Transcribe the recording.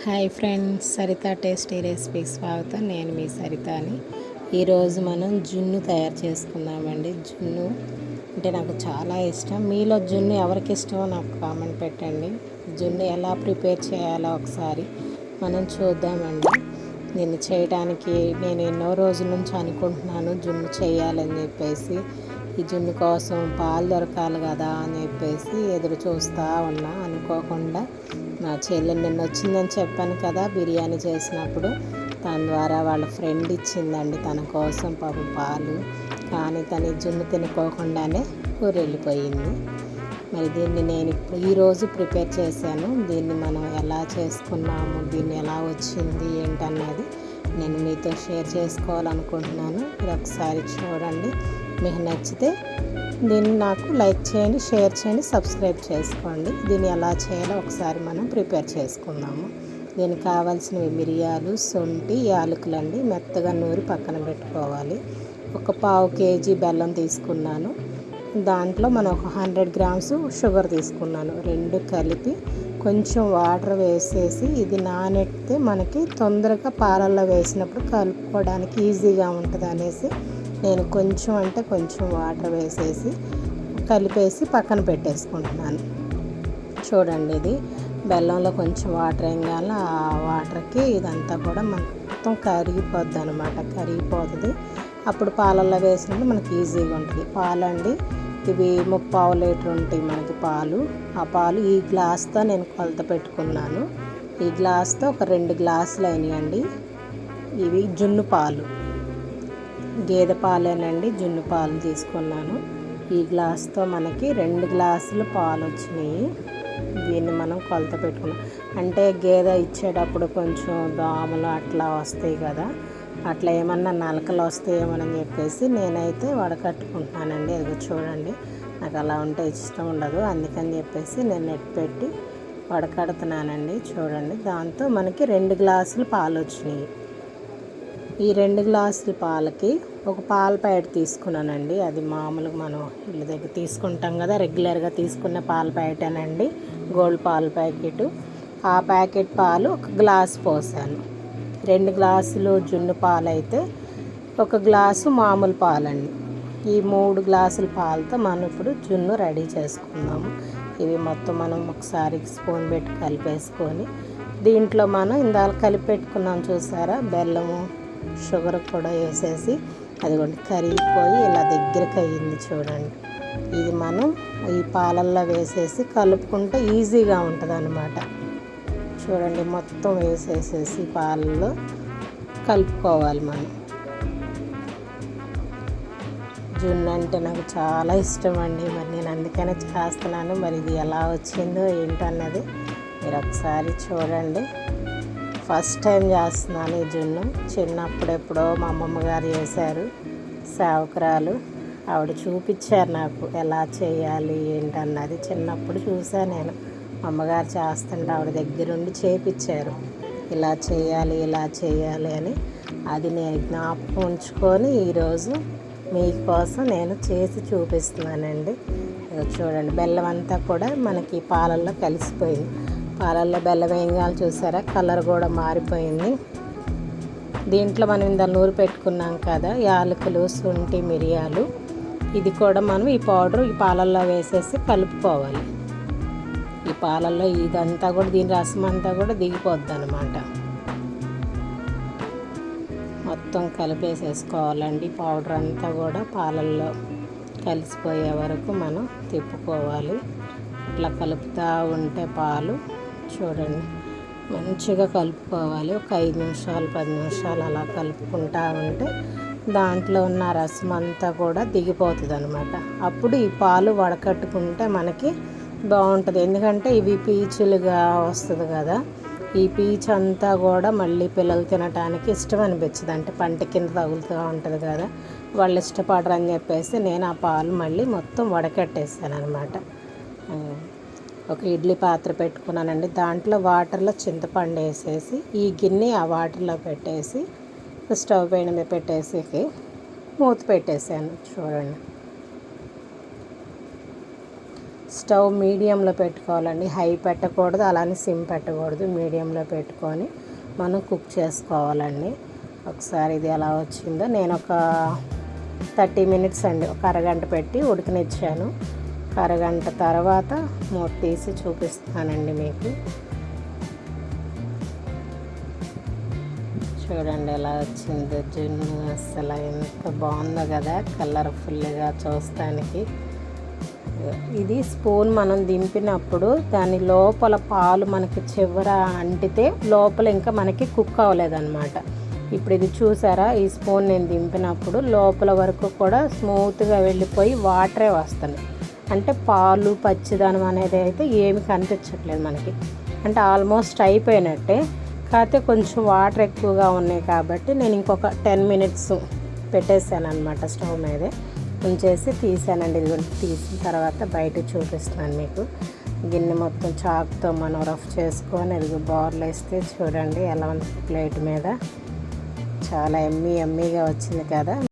Hi friends, Saritha tasty రెసిపీకి స్వాగతం. నేను మీ సరితని. ఈరోజు మనం జున్ను తయారు చేసుకుందామండి. జున్ను అంటే నాకు చాలా ఇష్టం. మీలో జున్ను ఎవరికి ఇష్టమో నాకు కామెంట్ పెట్టండి. జున్ను ఎలా ప్రిపేర్ చేయాలో ఒకసారి మనం చూద్దామండి. దీన్ని చేయడానికి నేను ఎన్నో రోజుల నుంచి అనుకుంటున్నాను జున్ను చేయాలని చెప్పేసి. ఈ జున్ను కోసం పాలు దొరకాలి కదా అని చెప్పేసి ఎదురు చూస్తూ ఉన్నా. అనుకోకుండా నా చెల్లి నిన్న వచ్చిందని చెప్పాను కదా బిర్యానీ చేసినప్పుడు, దాని ద్వారా వాళ్ళ ఫ్రెండ్ ఇచ్చిందండి తన కోసం పాలు. కానీ తను జున్ను తినుకోకుండానే ఊరు వెళ్ళిపోయింది. మరి దీన్ని నేను ఇప్పుడు ఈరోజు ప్రిపేర్ చేశాను. దీన్ని మనం ఎలా చేసుకున్నాము, దీన్ని ఎలా వచ్చింది ఏంటన్నది నేను మీతో షేర్ చేసుకోవాలనుకుంటున్నాను. మీరు ఒకసారి చూడండి. మీకు నచ్చితే దీన్ని నాకు లైక్ చేయండి, షేర్ చేయండి, సబ్స్క్రైబ్ చేసుకోండి. దీన్ని ఎలా చేయాలో ఒకసారి మనం ప్రిపేర్ చేసుకుందాము. దీనికి కావాల్సినవి మిరియాలు, శొంఠి, యాలకులండి. మెత్తగా నూరి పక్కన పెట్టుకోవాలి. ఒక 1/2 kg బెల్లం తీసుకున్నాను. దాంట్లో మనం ఒక 100 grams షుగర్ తీసుకున్నాను. రెండు కలిపి కొంచెం వాటర్ వేసేసి ఇది నానెడితే మనకి తొందరగా పాలల్లో వేసినప్పుడు కలుపుకోవడానికి ఈజీగా ఉంటుంది అనేసి నేను కొంచెం వాటర్ వేసేసి కలిపేసి పక్కన పెట్టేసుకుంటున్నాను. చూడండి, ఇది బెల్లంలో కొంచెం వాటర్ వేయాలి. ఆ వాటర్కి ఇదంతా కూడా మొత్తం కరిగిపోద్ది అనమాట. కరిగిపోతుంది. అప్పుడు పాలల్లో వేసినప్పుడు మనకి ఈజీగా ఉంటుంది. పాలండి ఇవి 3/4 లీటర్ ఉంటాయి మనకి పాలు. ఆ పాలు ఈ గ్లాస్తో నేను కొలత పెట్టుకున్నాను. ఈ గ్లాస్తో ఒక 2 గ్లాసులు అయినాయండి. ఇవి జున్ను పాలు, గేదె పాలేనండి. జున్ను పాలు తీసుకున్నాను. ఈ గ్లాస్తో మనకి 2 గ్లాసులు పాలు వచ్చినాయి. దీన్ని మనం కొలత పెట్టుకున్నాం. అంటే గేదె ఇచ్చేటప్పుడు కొంచెం దోమలు అట్లా వస్తాయి కదా, అట్లా ఏమన్నా నలకలు వస్తాయేమోనని చెప్పేసి నేనైతే వడకట్టుకుంటున్నానండి. అది చూడండి, నాకు అలా ఉంటే ఇష్టం ఉండదు. అందుకని చెప్పేసి నేను నెట్ పెట్టి వడకడుతున్నానండి. చూడండి, దాంతో మనకి 2 గ్లాసులు పాలు వచ్చినాయి. ఈ 2 గ్లాసుల పాలకి ఒక పాల ప్యాకెట్ తీసుకున్నానండి. అది మామూలుగా మనం ఇళ్ళ దగ్గర తీసుకుంటాం కదా, రెగ్యులర్గా తీసుకున్న పాల ప్యాకెటేనండి, గోల్డ్ పాల ప్యాకెట్. ఆ ప్యాకెట్ పాలు ఒక గ్లాసు పోసాను. 2 గ్లాసులు జున్ను పాలు అయితే 1 గ్లాసు మామూలు పాలండి. ఈ 3 గ్లాసుల పాలతో మనం ఇప్పుడు జున్ను రెడీ చేసుకుందాము. ఇవి మొత్తం మనం ఒకసారి స్పూన్ పెట్టి కలిపేసుకొని దీంట్లో మనం ఇందాక కలిపి పెట్టుకున్నాం చూసారా, బెల్లము షుగర్ కూడా వేసేసి అదిగోండి కరిగిపోయి ఇలా దగ్గరికి అయ్యింది. చూడండి, ఇది మనం ఈ పాలల్లో వేసేసి కలుపుకుంటే ఈజీగా ఉంటుంది అన్నమాట. చూడండి, మొత్తం వేసేసేసి పాలల్లో కలుపుకోవాలి మనం. జున్ను అంటే నాకు చాలా ఇష్టం అండి. మరి నేను అందుకనే చేస్తున్నాను. మరి ఇది ఎలా వచ్చిందో ఏంటన్నది మీరు ఒకసారి చూడండి. ఫస్ట్ టైం చేస్తున్నాను ఈ జున్ను. చిన్నప్పుడెప్పుడో మా అమ్మమ్మ గారు చేశారు, సేవకురాలు. ఆవిడ చూపించారు నాకు ఎలా చేయాలి ఏంటన్నది. చిన్నప్పుడు చూసాను నేను, అమ్మగారు చేస్తుంటే ఆవిడ దగ్గరుండి చేపించారు. ఇలా చేయాలి అని. అది నేను జ్ఞాపకం ఉంచుకొని ఈరోజు మీకోసం నేను చేసి చూపిస్తున్నానండి. చూడండి, బెల్లం అంతా కూడా మనకి పాలల్లో కలిసిపోయింది. పాలల్లో బెల్లం వేయింగాలు చూసారా, కలర్ కూడా మారిపోయింది. దీంట్లో మనం ఇందా నూరు పెట్టుకున్నాం కదా, యాలకులు, శొంఠి, మిరియాలు, ఇది కూడా మనం ఈ పౌడర్ ఈ పాలల్లో వేసేసి కలుపుకోవాలి. ఈ పాలల్లో ఇదంతా కూడా దీని రసం అంతా కూడా దిగిపోద్ది అనమాట. మొత్తం కలిపేసేసుకోవాలండి. పౌడర్ అంతా కూడా పాలల్లో కలిసిపోయే వరకు మనం తిప్పుకోవాలి. ఇట్లా కలుపుతూ ఉంటే పాలు చూడండి మంచిగా కలుపుకోవాలి. ఒక 5 నిమిషాలు 10 నిమిషాలు అలా కలుపుకుంటూ ఉంటే దాంట్లో ఉన్న రసం అంతా కూడా దిగిపోతుంది అనమాట. అప్పుడు ఈ పాలు వడకట్టుకుంటే మనకి బాగుంటుంది. ఎందుకంటే ఇవి పీచులుగా వస్తుంది కదా, ఈ పీచు అంతా కూడా మళ్ళీ పిల్లలు తినడానికి ఇష్టం అనిపించదు. అంటే పంట కింద తగులుతూ ఉంటుంది కదా, వాళ్ళు ఇష్టపడరు అని చెప్పేసి నేను ఆ పాలు మళ్ళీ మొత్తం వడకట్టేసాను అనమాట. ఒక ఇడ్లీ పాత్ర పెట్టుకున్నానండి. దాంట్లో వాటర్లో చింతపండు వేసేసి ఈ గిన్నె ఆ వాటర్లో పెట్టేసి స్టవ్ పైన మీద పెట్టేసి మూత పెట్టేసాను. చూడండి, స్టవ్ మీడియంలో పెట్టుకోవాలండి, హై పెట్టకూడదు, అలానే సిమ్ పెట్టకూడదు, మీడియంలో పెట్టుకొని మనం కుక్ చేసుకోవాలండి. ఒకసారి ఇది ఎలా వచ్చిందో నేను ఒక 30 మినిట్స్ అండి, ఒక అరగంట పెట్టి ఉడకనిచ్చాను. అరగంట తర్వాత మూత తీసి చూపిస్తానండి మీకు. చూడండి ఎలా వచ్చిందో జున్ను, అసలు ఎంత బాగుందో కదా, కలర్ఫుల్గా చూస్తానికి. ఇది స్పూన్ మనం దింపినప్పుడు దాని లోపల పాలు మనకి చివర అంటితే లోపల ఇంకా మనకి కుక్ అవ్వలేదన్నమాట. ఇప్పుడు ఇది చూసారా, ఈ స్పూన్ నేను దింపినప్పుడు లోపల వరకు కూడా స్మూత్గా వెళ్ళిపోయి వాటరే వస్తున్నాయి. అంటే పాలు పచ్చిదనం అనేది అయితే ఏమి కనిపించట్లేదు మనకి, అంటే ఆల్మోస్ట్ అయిపోయినట్టే. కాకపోతే కొంచెం వాటర్ ఎక్కువగా ఉన్నాయి కాబట్టి నేను ఇంకొక 10 మినిట్స్ పెట్టేశాను అనమాట, స్టవ్ మీదే ఉంచేసి తీసానండి. ఇది తీసిన తర్వాత బయట చూపిస్తున్నాను మీకు. గిన్నె మొత్తం చాకుతో మనం రఫ్ చేసుకొని ఇది బౌల్లో వేస్తే చూడండి ఎలా ఉంది ప్లేట్ మీద. చాలా ఎమ్మీగా వచ్చింది కదా.